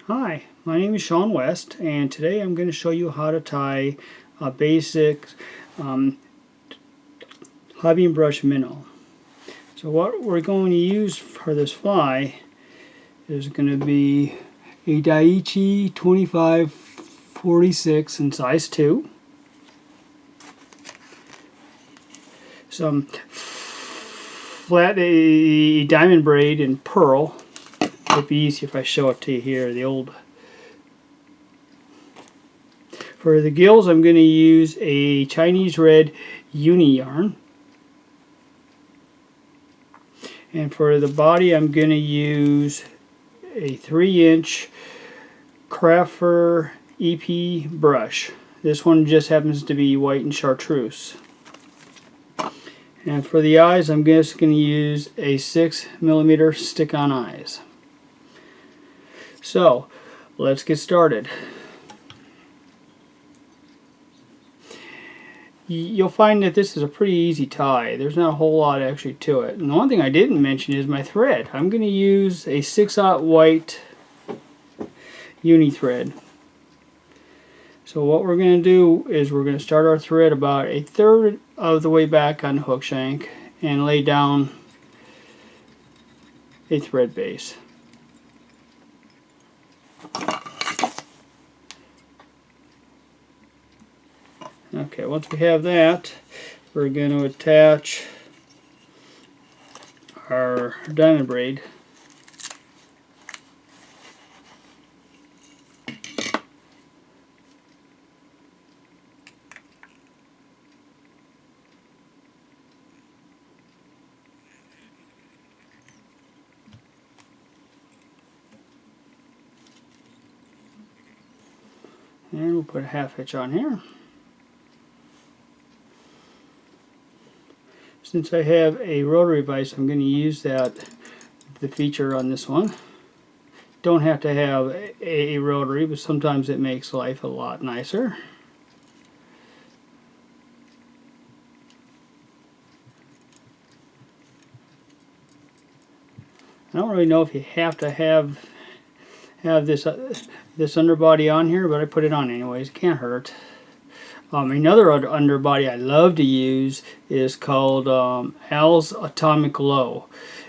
Hi, my name is Shawn West, and today I'm going to show you how to tie a basic hobby and brush minnow. So what we're going to use for this fly is going to be a Daiichi 2546 in size 2, some flat diamond braid in pearl. It'd be easy if I show it to you here. For the gills, I'm going to use a Chinese Red Uni-Yarn. And for the body, I'm going to use a 3-inch Crafter EP brush. This one just happens to be white and Chartreuse. And for the eyes, I'm just going to use a 6mm stick-on eyes. So, let's get started. You'll find that this is a pretty easy tie. There's not a whole lot actually to it. And the one thing I didn't mention is my thread. I'm going to use a 6/0 white uni thread. So what we're going to do is we're going to start our thread about 1/3 of the way back on the hook shank and lay down a thread base. Okay, once we have that, we're going to attach our diamond braid. And we'll put a 1/2 hitch on here. Since I have a rotary vise, I'm going to use the feature on this one. Don't have to have a rotary, but sometimes it makes life a lot nicer. I don't really know if you have to have this underbody on here, but I put it on anyways. It can't hurt. Another underbody I love to use is called Al's Atomic Glow.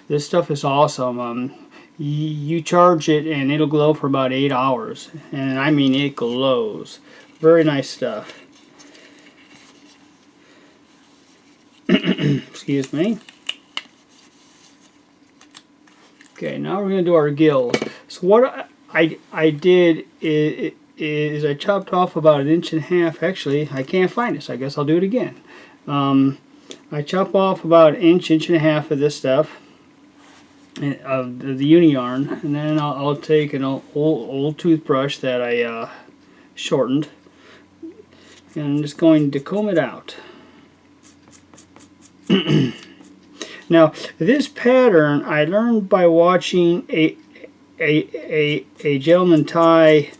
This stuff is awesome. You charge it and it'll glow for about 8 hours, and I mean it glows. Very nice stuff. Excuse me. Okay, now we're going to do our gills. So what I did is I chopped off about 1.5 inches. Actually, I can't find it, so I guess I'll do it again. I chop off about 1.5 inches of this stuff, of the uni-yarn, and then I'll take an old toothbrush that I shortened, and I'm just going to comb it out. Now, this pattern I learned by watching a gentleman tie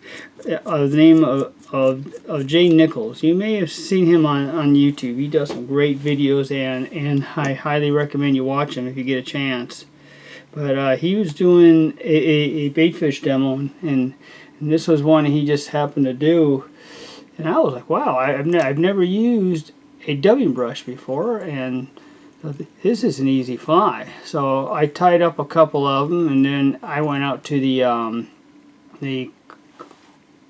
the name of Jay Nichols. You may have seen him on YouTube. He does some great videos, and I highly recommend you watch him if you get a chance. But he was doing a baitfish demo, and this was one he just happened to do, and I was like, wow, I've never used a dubbing brush before, and this is an easy fly. So I tied up a couple of them, and then I went out to the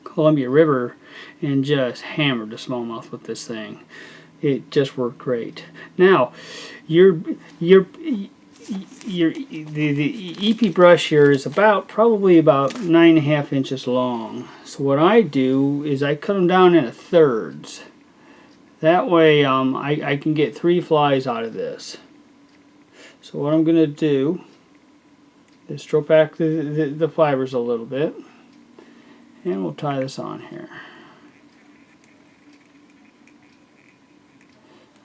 Columbia River and just hammered the smallmouth with this thing. It just worked great. Now, the EP brush here is probably about 9.5 inches long. So what I do is I cut them down into thirds. That way I can get 3 flies out of this. So what I'm going to do is stroke back the fibers a little bit, and we'll tie this on here.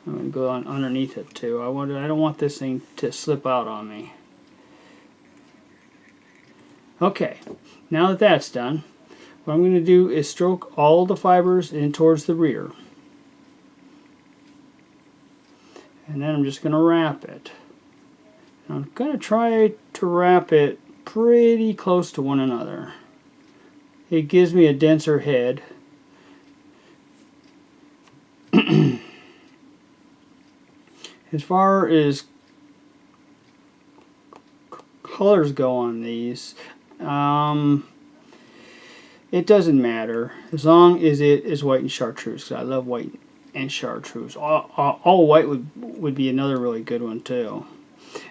I'm going to go on underneath it too. I don't want this thing to slip out on me. Okay, now that that's done, what I'm going to do is stroke all the fibers in towards the rear. And then I'm just going to wrap it. And I'm going to try to wrap it pretty close to one another. it gives me a denser head. As far as colors go on these, it doesn't matter as long as it is white and chartreuse, because I love white and chartreuse. All white would be another really good one too.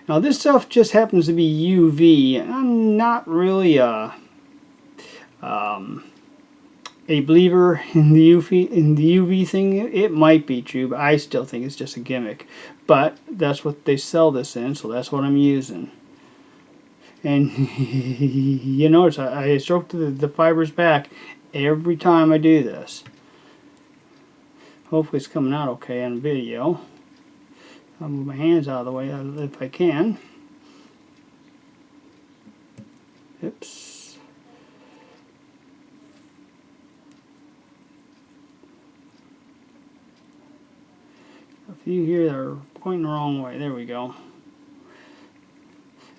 Now this stuff just happens to be UV, and I'm not really a believer in the UV thing. It might be true, but I still think it's just a gimmick. But that's what they sell this in, so that's what I'm using. And you notice I stroke the fibers back every time I do this. Hopefully it's coming out okay on video. I'll move my hands out of the way if I can. Oops. A few here that are pointing the wrong way. There we go.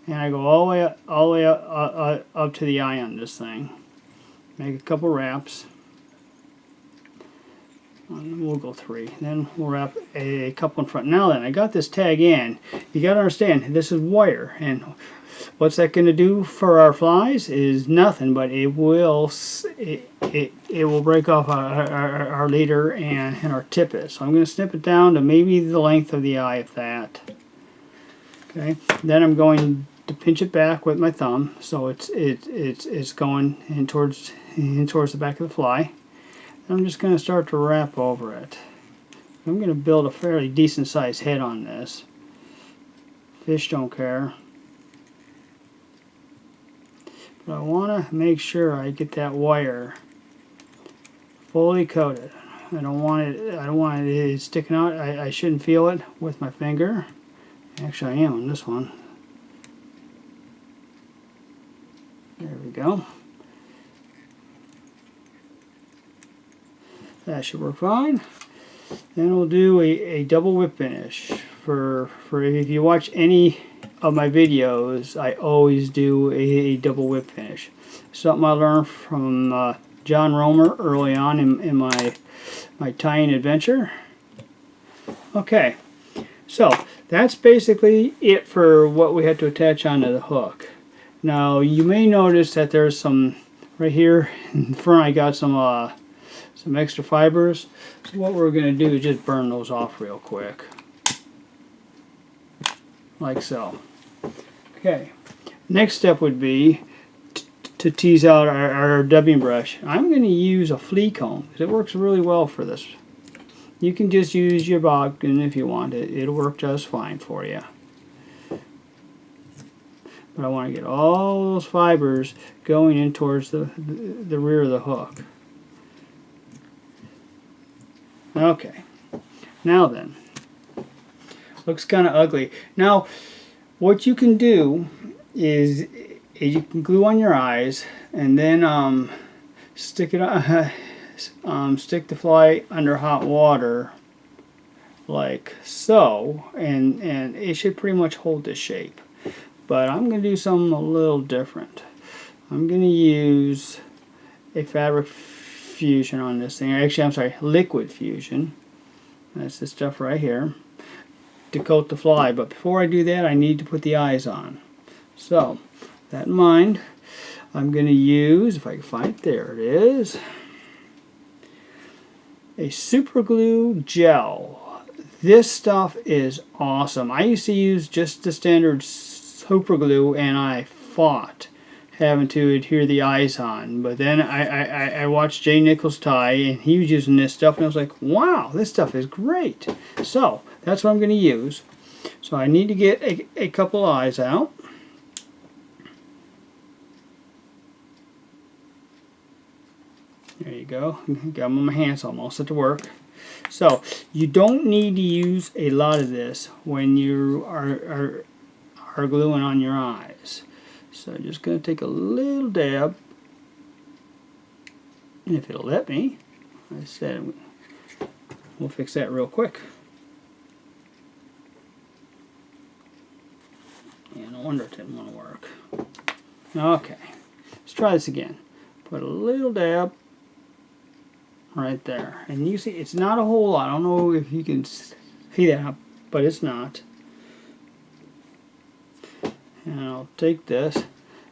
And I go all the way up to the eye on this thing. Make a couple wraps. And we'll go 3. Then we'll wrap a couple in front. Now then, I got this tag in. You got to understand, this is wire, and what's that going to do for our flies is nothing, but it will break off our leader and our tippet. So I'm going to snip it down to maybe the length of the eye, if that. Okay. Then I'm going to pinch it back with my thumb, so it's going in towards the back of the fly. I'm just going to start to wrap over it. I'm going to build a fairly decent sized head on this. Fish don't care. But I want to make sure I get that wire fully coated. I don't want it sticking out. I shouldn't feel it with my finger. Actually I am on this one. There we go. That should work fine. Then we'll do a double whip finish. For if you watch any of my videos, I always do a double whip finish. Something I learned from John Romer early on in my tying adventure. Okay, so that's basically it for what we had to attach onto the hook. Now you may notice that there's some right here in front. I got some extra fibers. So what we're going to do is just burn those off real quick, like so. Okay, next step would be to tease out our dubbing brush. I'm going to use a flea comb because it works really well for this. You can just use your bobbin if you want it. It'll work just fine for you. But I want to get all those fibers going in towards the rear of the hook. Okay, now then, looks kind of ugly. Now, what you can do is you can glue on your eyes and then stick the fly under hot water like so, and it should pretty much hold this shape. But I'm going to do something a little different. I'm going to use a fabric fusion on this thing. Actually, I'm sorry, liquid fusion. That's the stuff right here to coat the fly. But before I do that, I need to put the eyes on. So, that in mind, I'm going to use, if I can find it, there it is, a super glue gel. This stuff is awesome. I used to use just the standard super glue, and I fought having to adhere the eyes on. But then I watched Jay Nichols tie, and he was using this stuff, and I was like, wow, this stuff is great. So that's what I'm going to use. So I need to get a couple eyes out. There you go. Got them on my hands, almost at the work. So you don't need to use a lot of this when you are gluing on your eyes. So I'm just going to take a little dab, if it'll let me. I said we'll fix that real quick. Yeah, no wonder it didn't want to work. Okay, let's try this again. Put a little dab right there. And you see, it's not a whole lot. I don't know if you can see that, but it's not. And I'll take this.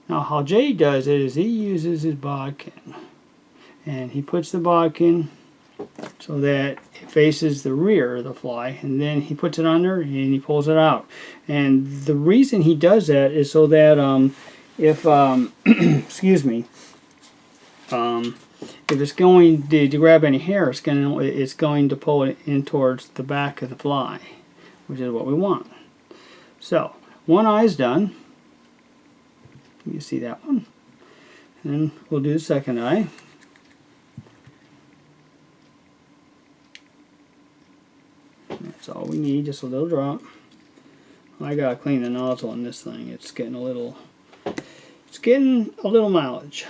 Now how Jay does it is he uses his bodkin. And he puts the bodkin so that it faces the rear of the fly, and then he puts it under and he pulls it out. And the reason he does that is so that if excuse me, if it's going to grab any hair, it's going to pull it in towards the back of the fly, which is what we want. So one eye's done. You see that one, and we'll do the second eye. That's all we need, just a little drop. I gotta clean the nozzle on this thing. It's getting a little mileage.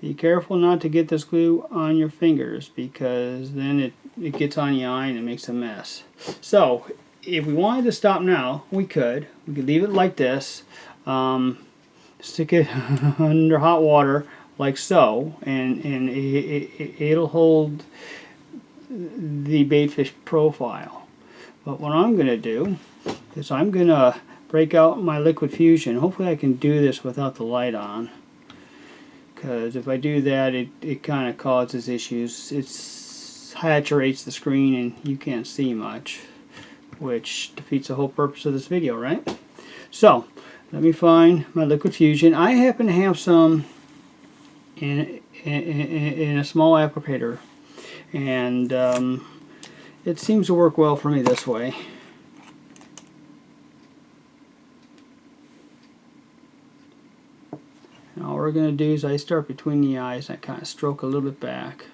Be careful not to get this glue on your fingers, because then it gets on the eye and it makes a mess. So if we wanted to stop now, we could leave it like this, stick it under hot water like so, and it'll hold the baitfish profile. But what I'm going to do is I'm going to break out my liquid fusion. Hopefully I can do this without the light on, because if I do that, it kind of causes issues. It saturates the screen and you can't see much, which defeats the whole purpose of this video, right? So let me find my liquid fusion. I happen to have some in a small applicator, and it seems to work well for me this way. Now all we're going to do is I start between the eyes and I kind of stroke a little bit back.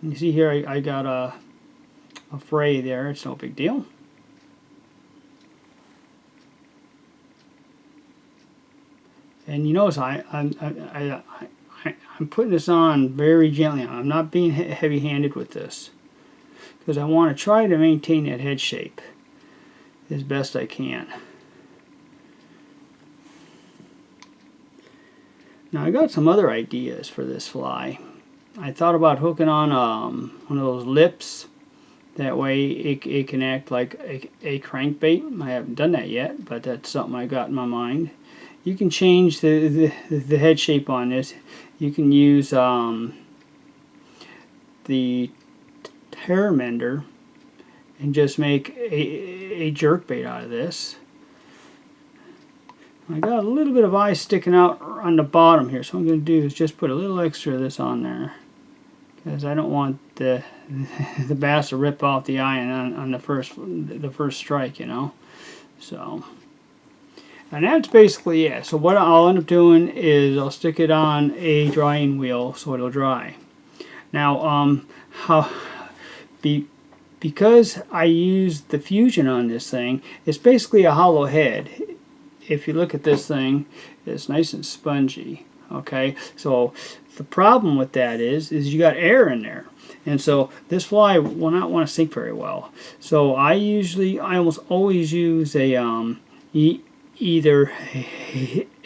You see here I got a fray there. It's no big deal. And you notice I'm putting this on very gently. I'm not being heavy-handed with this, because I want to try to maintain that head shape as best I can. Now I got some other ideas for this fly. I thought about hooking on one of those lips. That way it can act like a crankbait. I haven't done that yet, but that's something I got in my mind. You can change the head shape on this. You can use the hair mender and just make a jerkbait out of this. I got a little bit of eye sticking out on the bottom here, so what I'm going to do is just put a little extra of this on there, because I don't want the bass to rip off the eye on the first strike, you know. So, and that's basically it. So what I'll end up doing is I'll stick it on a drying wheel so it'll dry. Now, because I used the fusion on this thing, it's basically a hollow head. If you look at this thing, it's nice and spongy. Okay, so the problem with that is you got air in there, and so this fly will not want to sink very well. So I almost always use a either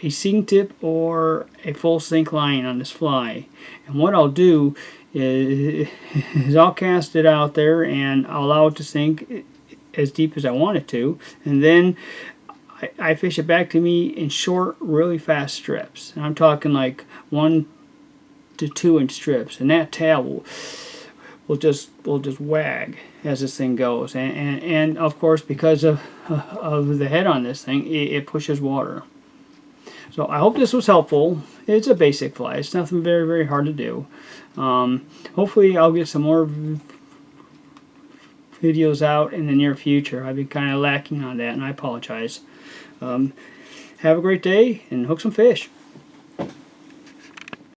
a sink tip or a full sink line on this fly. And what I'll do is I'll cast it out there and I'll allow it to sink as deep as I want it to, and then I fish it back to me in short, really fast strips. And I'm talking like 1 to 2 inch strips, and that tail will just wag as this thing goes. And of course, because of the head on this thing, it pushes water. So I hope this was helpful. It's a basic fly. It's nothing very, very hard to do. Hopefully I'll get some more videos out in the near future. I've been kind of lacking on that, and I apologize. Have a great day and hook some fish.